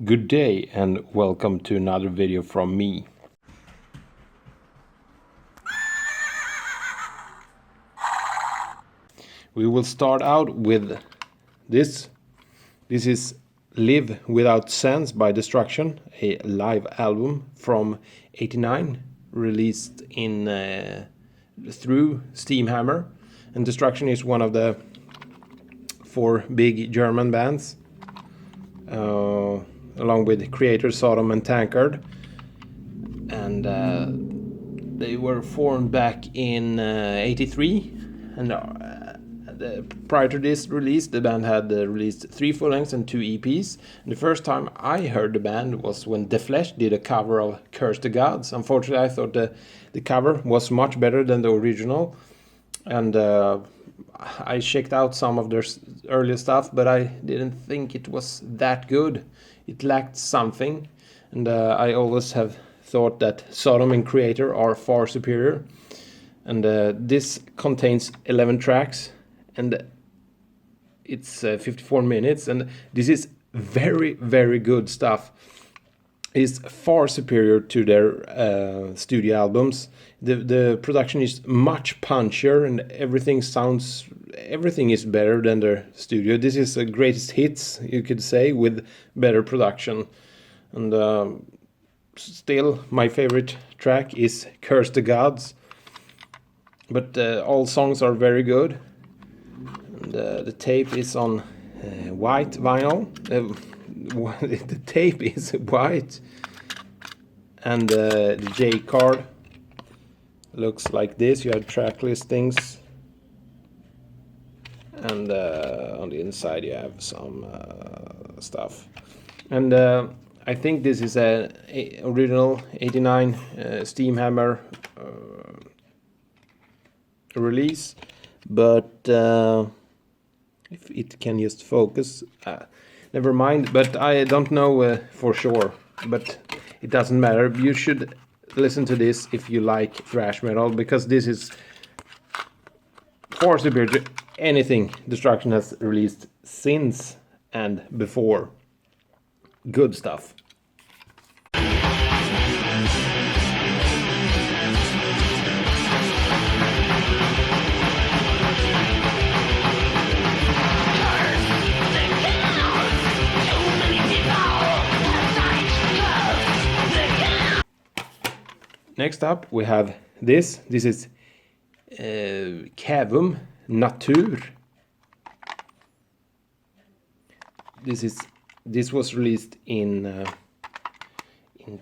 Good day and welcome to another video from me. We will start out with this. This is Live Without Sense by Destruction, a live album from '89, released in through Steamhammer. And Destruction is one of the four big German bands, along with Creator, Sodom and Tankard. And they were formed back in '83, and prior to this release, the band had released 3 full-lengths and 2 EPs. And the first time I heard the band was when The Thrash did a cover of Curse the Gods. Unfortunately, I thought the cover was much better than the original, and I checked out some of their earlier stuff, but I didn't think it was that good. It lacked something, and I always have thought that Sodom and Creator are far superior. And this contains 11 tracks, and it's 54 minutes, and this is very, very good stuff. It's far superior to their studio albums. The production is much punchier, and everything is better than their studio. This is the greatest hits, you could say, with better production. And still, my favorite track is Curse the Gods. But all songs are very good. And the tape is on white vinyl. The tape is white. And the J card looks like this. You have track listings. And on the inside you have some stuff. And I think this is a original '89 Steamhammer release, but if it can just focus, never mind. But I don't know for sure, but it doesn't matter. You should listen to this if you like thrash metal, because this is far superior to anything Destruction has released since and before. Good stuff. Next up we have this. This is Cavum Natur. This was released in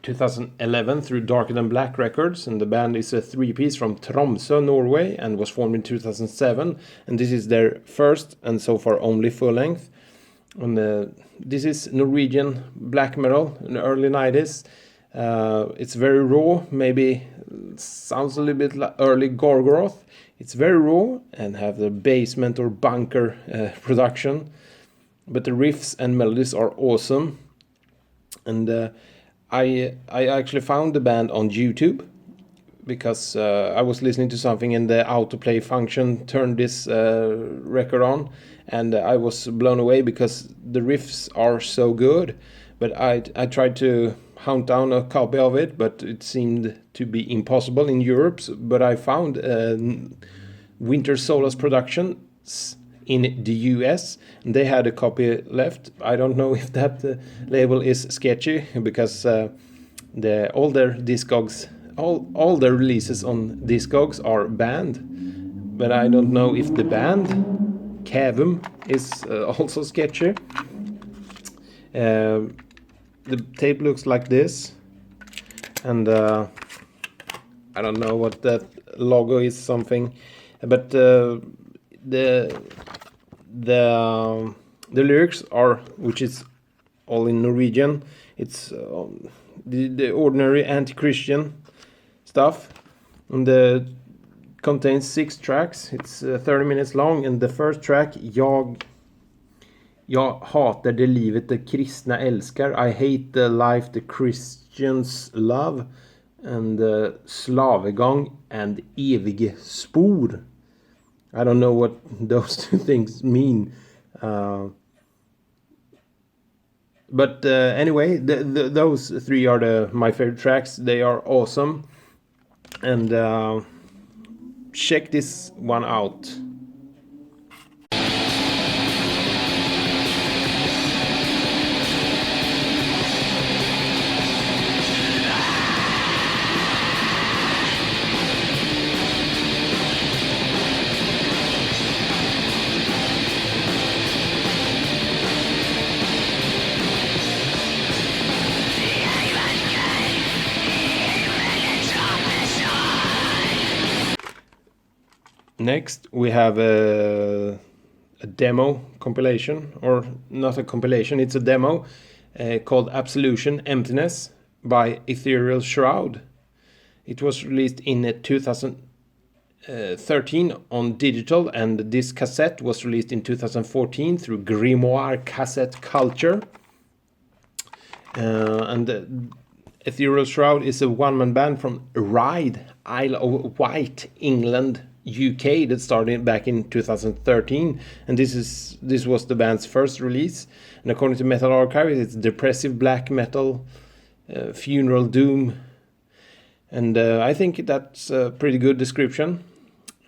2011 through Darker Than Black Records, and the band is a 3-piece from Tromsø, Norway, and was formed in 2007. And this is their first and so far only full length. And this is Norwegian black metal in the early 90s. It's very raw, maybe sounds a little bit like early Gorgoroth. It's very raw and have the basement or bunker production, but the riffs and melodies are awesome. And I actually found the band on YouTube because I was listening to something and the autoplay function turned this record on, and I was blown away because the riffs are so good. But I tried to hunt down a copy of it, but it seemed to be impossible in Europe. But I found Winter Solace Productions in the US, and they had a copy left. I don't know if that label is sketchy, because all their Discogs, all their releases on Discogs are banned. But I don't know if the band Cavum is also sketchy. The tape looks like this, and I don't know what that logo is, something, but the lyrics are, which is all in Norwegian. It's the ordinary anti-Christian stuff, and contains 6 tracks. It's 30 minutes long, and the first track, Jag hatar det livet de kristna älskar. I hate the life the Christians love. And slavegång and evige spor. I don't know what those two things mean. But anyway, those three are my favorite tracks. They are awesome, and check this one out. Next, we have a demo compilation, or not a compilation, it's a demo called Absolution Emptiness by Ethereal Shroud. It was released in 2013 on digital, and this cassette was released in 2014 through Grimoire Cassette Culture. And Ethereal Shroud is a one-man band from Ryde, Isle of Wight, England, UK, that started back in 2013, and this was the band's first release. And according to Metal Archive, it's depressive black metal, funeral doom, and I think that's a pretty good description.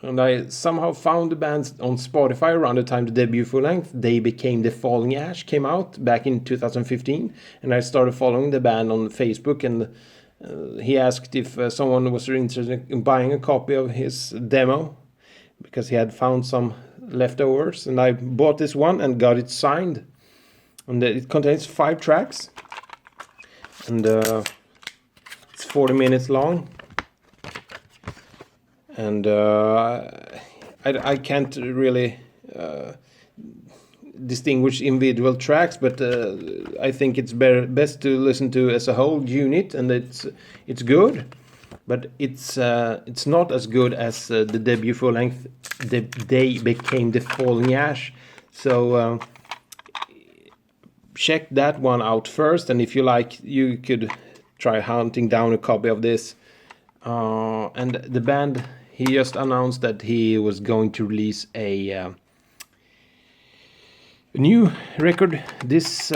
And I somehow found the band on Spotify around the time the debut full length They Became the Falling Ash came out back in 2015, and I started following the band on Facebook, and he asked if someone was interested in buying a copy of his demo because he had found some leftovers, and I bought this one and got it signed. And it contains 5 tracks, and it's 40 minutes long, and I can't really distinguish individual tracks, but I think it's best to listen to as a whole unit, and it's good, but it's not as good as the debut full length They Became the Falling Ash. So check that one out first, and if you like, you could try hunting down a copy of this. And the band, he just announced that he was going to release a new record this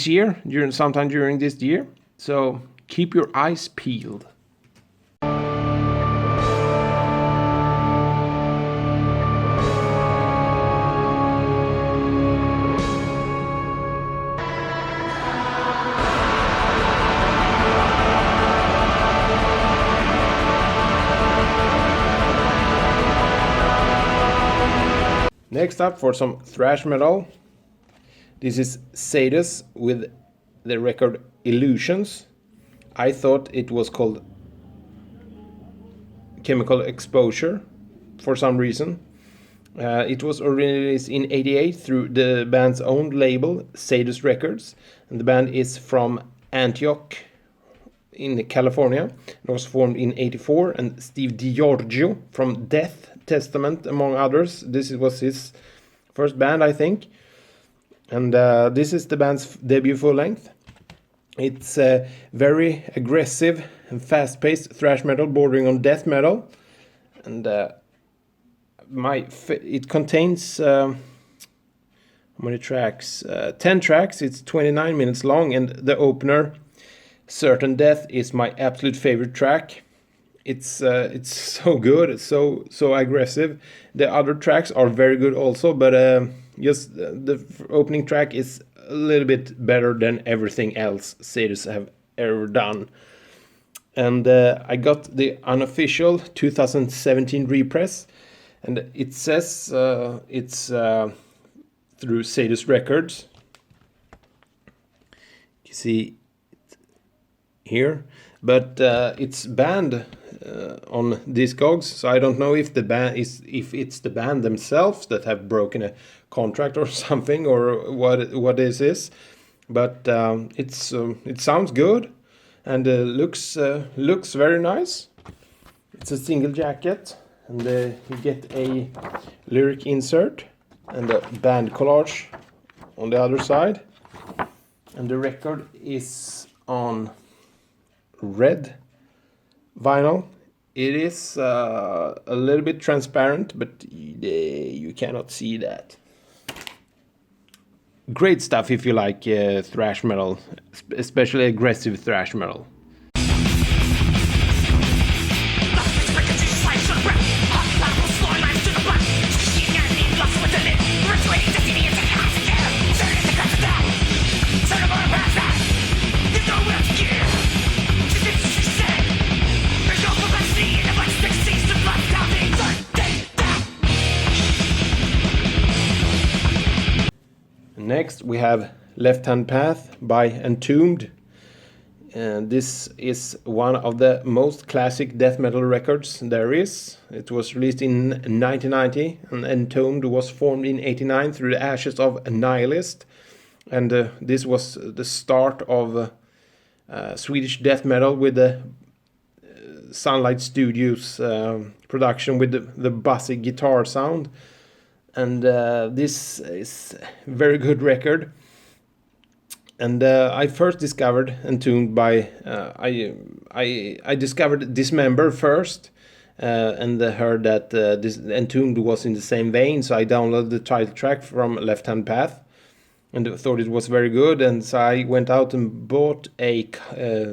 year, sometime during this year. So keep your eyes peeled. Next up, for some thrash metal, this is Sadus with the record Illusions. I thought it was called Chemical Exposure for some reason. It was released in '88 through the band's own label, Sadus Records, and the band is from Antioch in California. It was formed in '84, and Steve DiGiorgio from Death Testament, among others. This was his first band, I think. And this is the band's debut full length. It's very aggressive and fast-paced thrash metal bordering on death metal. And it contains how many tracks? 10 tracks. It's 29 minutes long, and the opener, Certain Death, is my absolute favorite track. It's so good, it's so aggressive. The other tracks are very good also, but just the opening track is a little bit better than everything else Sadus have ever done. And I got the unofficial 2017 repress, and it says it's through Sadus Records. You see here, but it's banned on Discogs, so I don't know if it's the band themselves that have broken a contract or something, or what this is. But it sounds good, and looks very nice. It's a single jacket, and you get a lyric insert and a band collage on the other side, and the record is on red vinyl. It is a little bit transparent, but you cannot see that. great stuff if you like thrash metal, especially aggressive thrash metal. Next we have Left Hand Path by Entombed. And this is one of the most classic death metal records there is. It was released in 1990, and Entombed was formed in 1989 through the ashes of Nihilist. And this was the start of Swedish death metal with the Sunlight Studios production with the bassy guitar sound. And this is a very good record. And I first discovered Entombed by I discovered Dismember first, and heard that this Entombed was in the same vein. So I downloaded the title track from Left Hand Path, and thought it was very good. And so I went out and bought a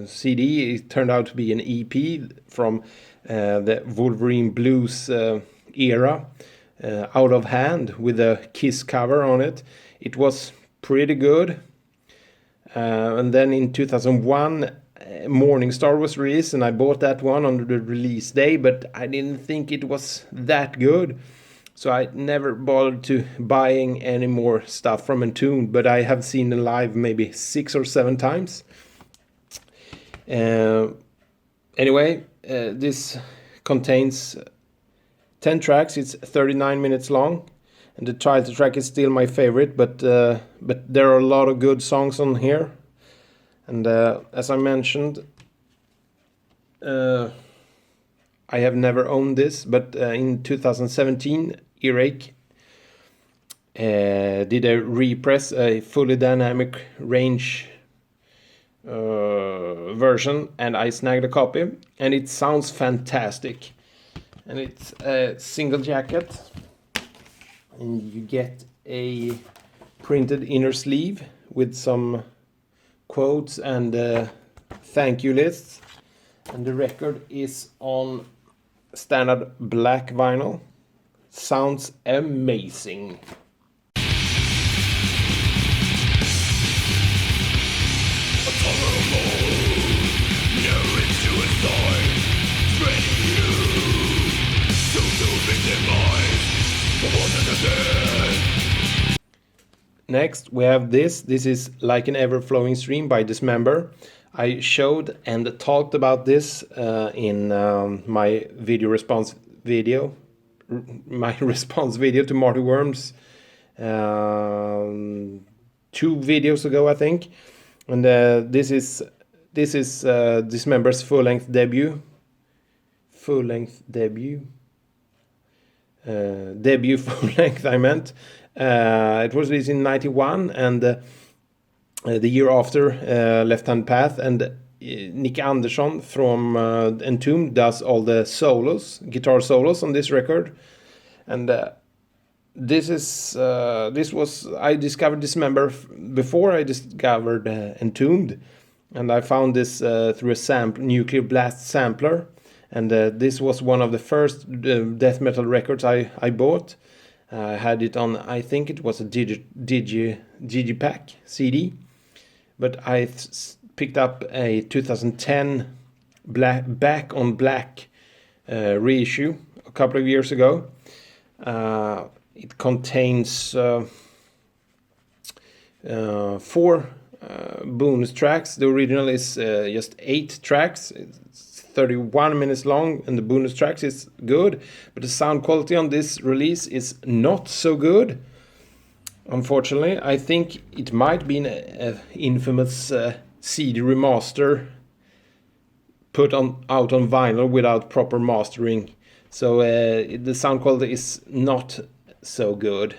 CD. It turned out to be an EP from the Wolverine Blues era. Out of Hand, with a Kiss cover on it. It was pretty good. And then in 2001, Morningstar was released, and I bought that one on the release day, but I didn't think it was that good. So I never bothered to buying any more stuff from Entombed, but I have seen them live maybe 6 or 7 times. Anyway, this contains 10 tracks. It's 39 minutes long, and the title track is still my favorite, but there are a lot of good songs on here. And as I mentioned, I have never owned this, but in 2017 Earache did a repress, a fully dynamic range version, and I snagged a copy, and it sounds fantastic. And it's a single jacket, and you get a printed inner sleeve with some quotes and thank you lists. And the record is on standard black vinyl. Sounds amazing. Next we have this. This is Like an Ever-Flowing Stream by Dismember. I showed and talked about this in my response video to Marty Worm's 2 videos ago, I think. And this is Dismember's full-length debut. Debut full-length, I meant. It was released in 91, and the year after Left Hand Path, and Nick Andersson from Entombed does all the guitar solos on this record. And I discovered Dismember before I discovered Entombed, and I found this through a Nuclear Blast sampler. And this was one of the first death metal records I bought. I had it on, I think it was a Digipack CD. But I picked up a 2010 Back on Black reissue a couple of years ago. It contains 4 bonus tracks. The original is just 8 tracks. It's 31 minutes long, and the bonus tracks is good, but the sound quality on this release is not so good, unfortunately. I think it might be an infamous CD remaster put out on vinyl without proper mastering, so the sound quality is not so good.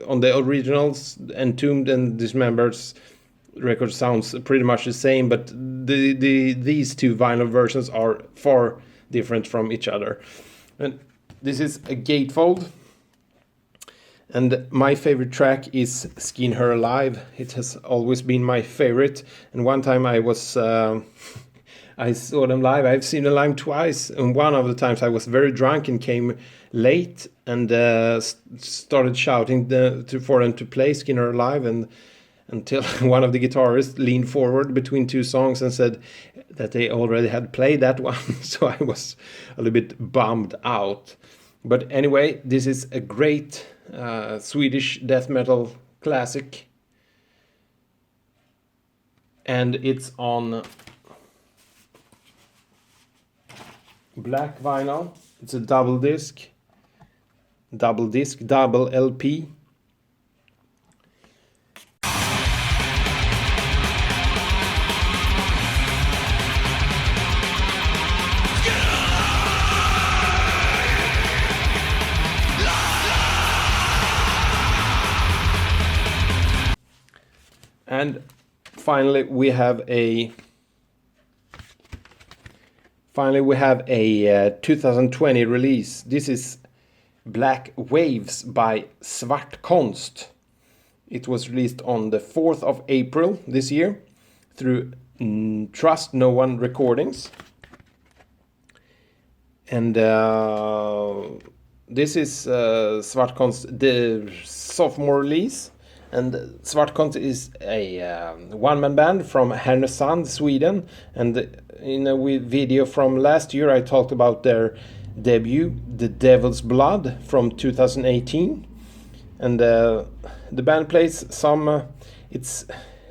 On the originals, Entombed and Dismember's record sounds pretty much the same, but these 2 vinyl versions are far different from each other. And this is a gatefold, And my favorite track is Skin Her Alive. It has always been my favorite. And one time I was, I saw them live. I've seen them live twice. And one of the times I was very drunk and came late and started shouting for them to play Skin Her Alive. And until one of the guitarists leaned forward between two songs and said that they already had played that one. So I was a little bit bummed out. But anyway, this is a great Swedish death metal classic, and it's on black vinyl. It's a double disc, double LP. And finally we have a 2020 release. This is Black Waves by Svart Konst. It was released on the 4th of April this year through Trust No One Recordings. And this is Svart Konst, the sophomore release. And Svart Konst is a one-man band from Härnösand, Sweden. And in a video from last year, I talked about their debut, The Devil's Blood, from 2018. And the band plays some... it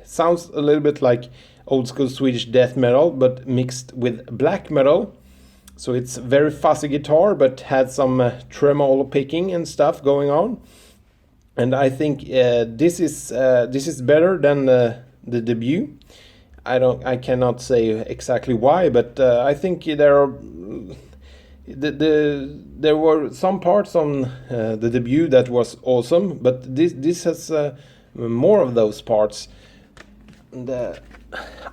sounds a little bit like old school Swedish death metal, but mixed with black metal. So it's very fuzzy guitar, but had some tremolo picking and stuff going on. And I think this is better than the debut. I cannot say exactly why, but I think there were some parts on the debut that was awesome, but this has more of those parts. And,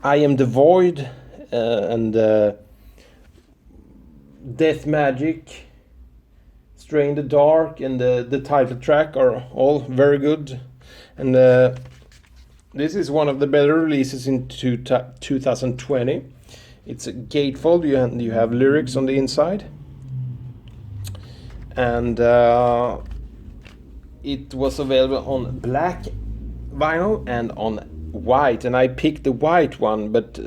I Am the Void and Death Magic, Stray in the Dark, and the title track are all very good. And this is one of the better releases in 2020. It's a gatefold, you have lyrics on the inside. And it was available on black vinyl and on white. And I picked the white one, but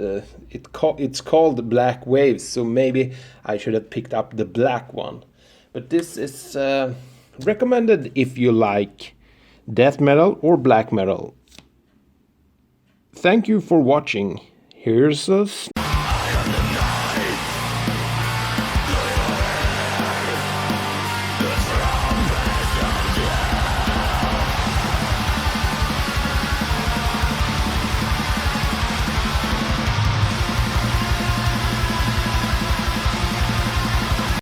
it's called Black Waves, so maybe I should have picked up the black one. But this is recommended if you like death metal or black metal. Thank you for watching. Here's a